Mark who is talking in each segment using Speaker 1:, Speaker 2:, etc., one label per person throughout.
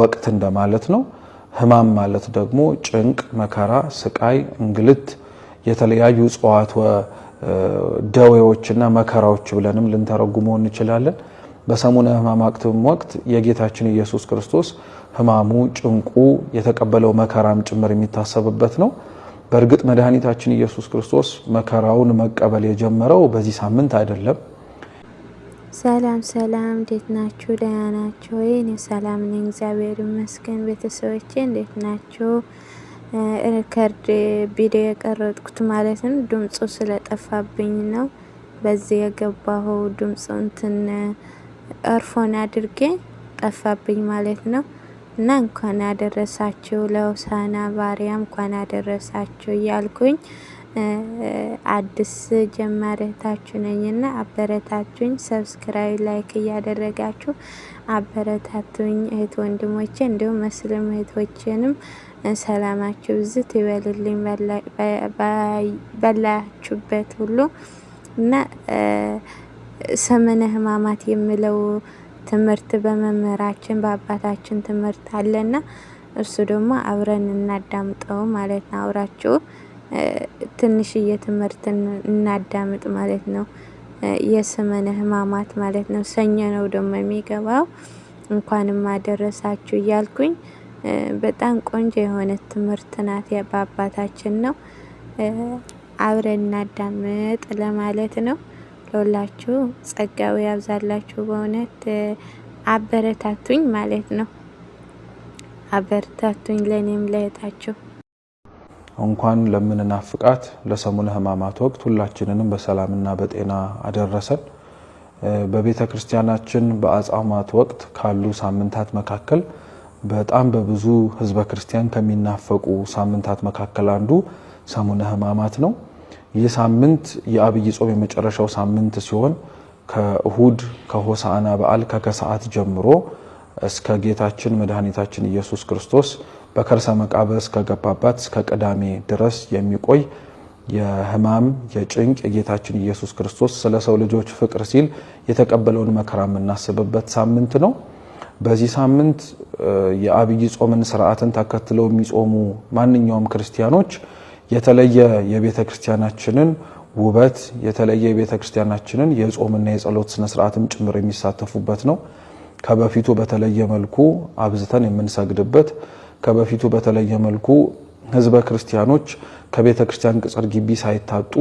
Speaker 1: ወቅት እንደማለት ነው። ህማም ማለት ደግሞ ጭንቅ፣ መከራ፣ ስቃይ፣ እንግልት የተለያዩ ጸዋት ደዌዎችና መከራዎች ብለንም ልንተረጉመው እንችላለን። በሰሙነ ህማማት ወቅት የጌታችን ኢየሱስ ክርስቶስ ህማሙ፣ ጭንቁ፣ የተቀበለው መከራም ጭምር የሚታሰብበት ነው። በእርግጥ መድኃኒታችን ኢየሱስ ክርስቶስ መከራውን መቀበል የጀመረው በዚህ ሳምንት አይደለም።
Speaker 2: ሰላም ሰላም፣ እንዴት ናችሁ? ደህና ናችሁ ወይ? እኔ ሰላም ነኝ፣ እግዚአብሔር ይመስገን። ቤተሰቦቼ እንዴት ናችሁ? ሪከርድ ቪዲዮ የቀረጥኩት ማለት ነው ድምፁ ስለጠፋብኝ ነው። በዚህ የገባው ድምፁ እንትን ኤርፎን አድርጌ ጠፋብኝ ማለት ነው። እና እንኳን አደረሳችሁ ለሆሳዕና በአርያም እንኳን አደረሳችሁ እያልኩኝ አዲስ ጀማሪታችሁ ነኝና አበረታቱኝ። ሰብስክራይብ፣ ላይክ እያደረጋችሁ አበረታቱኝ እህት ወንድሞቼ፣ እንዲሁም ሙስሊም እህቶቼንም ሰላማችሁ ብዝት ይበልልኝ ባላችሁበት ሁሉ። እና ሰሙነ ህማማት የሚለው ትምህርት በመምህራችን በአባታችን ትምህርት አለና እርሱ ደግሞ አብረን እናዳምጠው ማለት ነው። አውራችሁ ትንሽዬ ትምህርት እናዳምጥ ማለት ነው። የሰሙነ ህማማት ማለት ነው። ሰኞ ነው ደግሞ የሚገባው። እንኳንም አደረሳችሁ እያልኩኝ በጣም ቆንጆ የሆነ ትምህርት ናት፣ በአባታችን ነው። አብረን እናዳምጥ ለማለት ነው። ለሁላችሁ ጸጋው ያብዛላችሁ። በእውነት አበረታቱኝ ማለት ነው። አበረታቱኝ ለኔም ለእህታችሁ።
Speaker 1: እንኳን ለምንናፍቃት ለሰሙነ ህማማት ወቅት ሁላችንንም በሰላምና በጤና አደረሰን። በቤተ ክርስቲያናችን በአጽዋማት ወቅት ካሉ ሳምንታት መካከል በጣም በብዙ ህዝበ ክርስቲያን ከሚናፈቁ ሳምንታት መካከል አንዱ ሰሙነ ህማማት ነው። ይህ ሳምንት የአብይ ጾም የመጨረሻው ሳምንት ሲሆን ከእሁድ ከሆሳዕና በዓል ከከሰዓት ጀምሮ እስከ ጌታችን መድኃኒታችን ኢየሱስ ክርስቶስ በከርሰ መቃብር እስከገባባት እስከ ቅዳሜ ድረስ የሚቆይ የህማም የጭንቅ የጌታችን ኢየሱስ ክርስቶስ ስለ ሰው ልጆች ፍቅር ሲል የተቀበለውን መከራ የምናስብበት ሳምንት ነው። በዚህ ሳምንት የአብይ ጾምን ስርዓትን ተከትለው የሚጾሙ ማንኛውም ክርስቲያኖች የተለየ የቤተ ክርስቲያናችንን ውበት የተለየ የቤተ ክርስቲያናችንን የጾምና የጸሎት ስነ ስርዓትም ጭምር የሚሳተፉበት ነው። ከበፊቱ በተለየ መልኩ አብዝተን የምንሰግድበት፣ ከበፊቱ በተለየ መልኩ ህዝበ ክርስቲያኖች ከቤተ ክርስቲያን ቅጽር ግቢ ሳይታጡ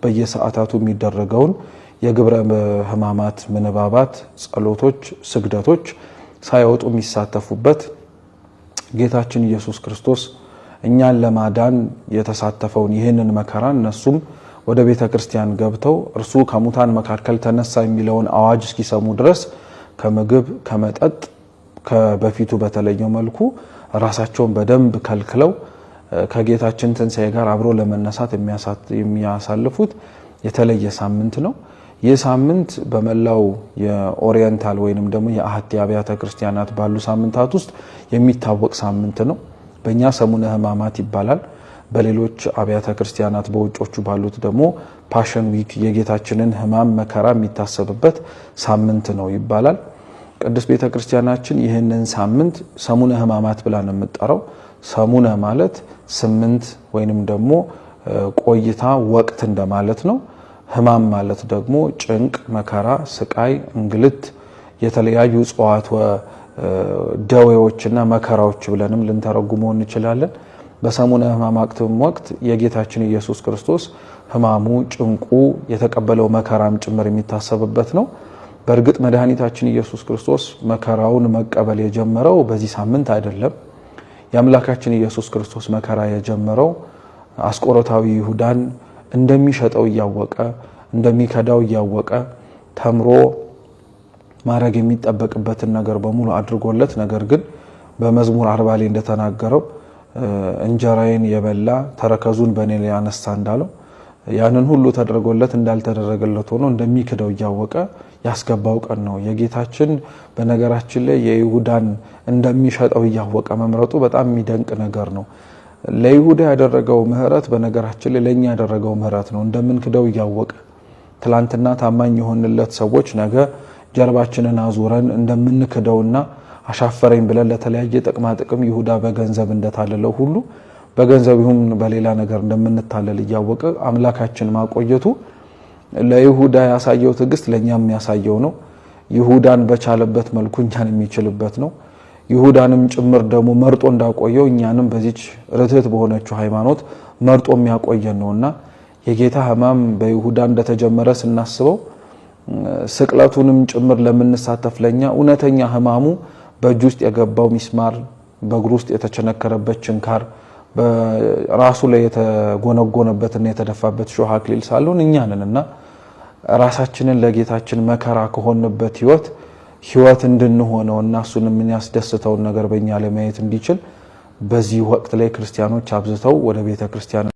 Speaker 1: በየሰዓታቱ የሚደረገውን የግብረ ህማማት ምንባባት፣ ጸሎቶች፣ ስግደቶች ሳይወጡ የሚሳተፉበት ጌታችን ኢየሱስ ክርስቶስ እኛን ለማዳን የተሳተፈውን ይህንን መከራ እነሱም ወደ ቤተ ክርስቲያን ገብተው እርሱ ከሙታን መካከል ተነሳ የሚለውን አዋጅ እስኪሰሙ ድረስ ከምግብ ከመጠጥ ከበፊቱ በተለየው መልኩ ራሳቸውን በደንብ ከልክለው ከጌታችን ትንሣኤ ጋር አብሮ ለመነሳት የሚያሳልፉት የተለየ ሳምንት ነው። ይህ ሳምንት በመላው የኦሪየንታል ወይንም ደግሞ የአህቲ አብያተ ክርስቲያናት ባሉ ሳምንታት ውስጥ የሚታወቅ ሳምንት ነው። በእኛ ሰሙነ ህማማት ይባላል። በሌሎች አብያተ ክርስቲያናት በውጮቹ ባሉት ደግሞ ፓሽን ዊክ የጌታችንን ህማም መከራ የሚታሰብበት ሳምንት ነው ይባላል። ቅዱስ ቤተ ክርስቲያናችን ይህንን ሳምንት ሰሙነ ህማማት ብላ ነው የምትጠራው። ሰሙነ ማለት 8 ወይንም ደግሞ ቆይታ ወቅት እንደማለት ነው። ህማም ማለት ደግሞ ጭንቅ፣ መከራ፣ ስቃይ፣ እንግልት የተለያዩ ጸዋት ደዌዎችና መከራዎች ብለንም ልንተረጉመው እንችላለን። በሰሙነ ህማማት ወቅት የጌታችን ኢየሱስ ክርስቶስ ህማሙ፣ ጭንቁ፣ የተቀበለው መከራም ጭምር የሚታሰብበት ነው። በእርግጥ መድኃኒታችን ኢየሱስ ክርስቶስ መከራውን መቀበል የጀመረው በዚህ ሳምንት አይደለም። የአምላካችን ኢየሱስ ክርስቶስ መከራ የጀመረው አስቆሮታዊ ይሁዳን እንደሚሸጠው እያወቀ እንደሚከዳው እያወቀ ተምሮ ማድረግ የሚጠበቅበትን ነገር በሙሉ አድርጎለት፣ ነገር ግን በመዝሙር 40 ላይ እንደተናገረው እንጀራዬን የበላ ተረከዙን በእኔ ላይ ያነሳ እንዳለው ያንን ሁሉ ተደርጎለት እንዳልተደረገለት ሆኖ እንደሚክደው እያወቀ ያስገባው ቀን ነው የጌታችን። በነገራችን ላይ የይሁዳን እንደሚሸጠው እያወቀ መምረጡ በጣም የሚደንቅ ነገር ነው። ለይሁዳ ያደረገው ምህረት በነገራችን ላይ ለኛ ያደረገው ምህረት ነው። እንደምንክደው እያወቀ ትላንትና ታማኝ የሆንለት ሰዎች ነገ ጀርባችንን አዙረን እንደምንክደውና አሻፈረኝ ብለን ለተለያየ ጥቅማ ጥቅም ይሁዳ በገንዘብ እንደታለለው ሁሉ በገንዘብ ይሁን በሌላ ነገር እንደምንታለል እያወቀ አምላካችን ማቆየቱ ለይሁዳ ያሳየው ትዕግስት ለኛም የሚያሳየው ነው። ይሁዳን በቻለበት መልኩ እኛን የሚችልበት ነው። ይሁዳንም ጭምር ደግሞ መርጦ እንዳቆየው እኛንም በዚች ርትዕት በሆነችው ሃይማኖት መርጦ የሚያቆየን ነውና የጌታ ሕማም በይሁዳ እንደተጀመረ ስናስበው ስቅለቱንም ጭምር ለምንሳተፍ ለኛ እውነተኛ ሕማሙ በእጁ ውስጥ የገባው ሚስማር፣ በእግሩ ውስጥ የተቸነከረበት ችንካር፣ በራሱ ላይ የተጎነጎነበትና የተደፋበት ሾህ አክሊል ሳይሆን እኛ ነንና ራሳችንን ለጌታችን መከራ ከሆነበት ህይወት እንድንሆነውና እሱንም ምን ያስደስተውን ነገር በእኛ ላይ ማየት እንዲችል በዚህ ወቅት ላይ ክርስቲያኖች አብዝተው ወደ ቤተ ክርስቲያን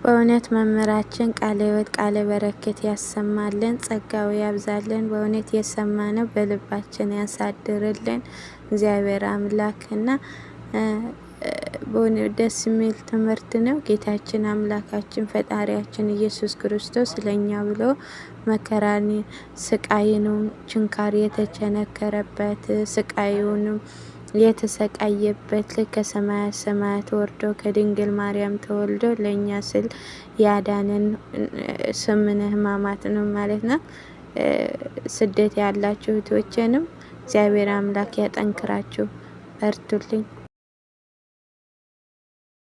Speaker 2: በእውነት መምህራችን ቃለ ሕይወት ቃለ በረከት ያሰማልን፣ ጸጋው ያብዛልን። በእውነት የሰማነው በልባችን ያሳድርልን እግዚአብሔር አምላክና በእውነት ደስ የሚል ትምህርት ነው። ጌታችን አምላካችን ፈጣሪያችን ኢየሱስ ክርስቶስ ለኛ ብሎ መከራን ስቃይንም ችንካር የተቸነከረበት ስቃዩንም የተሰቃየበት ከሰማያት ሰማያት ወርዶ ከድንግል ማርያም ተወልዶ ለኛ ስል ያዳነን ሰሙነ ሕማማት ነው ማለት ነው። ስደት ያላችሁ እህቶቼንም እግዚአብሔር አምላክ ያጠንክራችሁ፣ በርቱልኝ።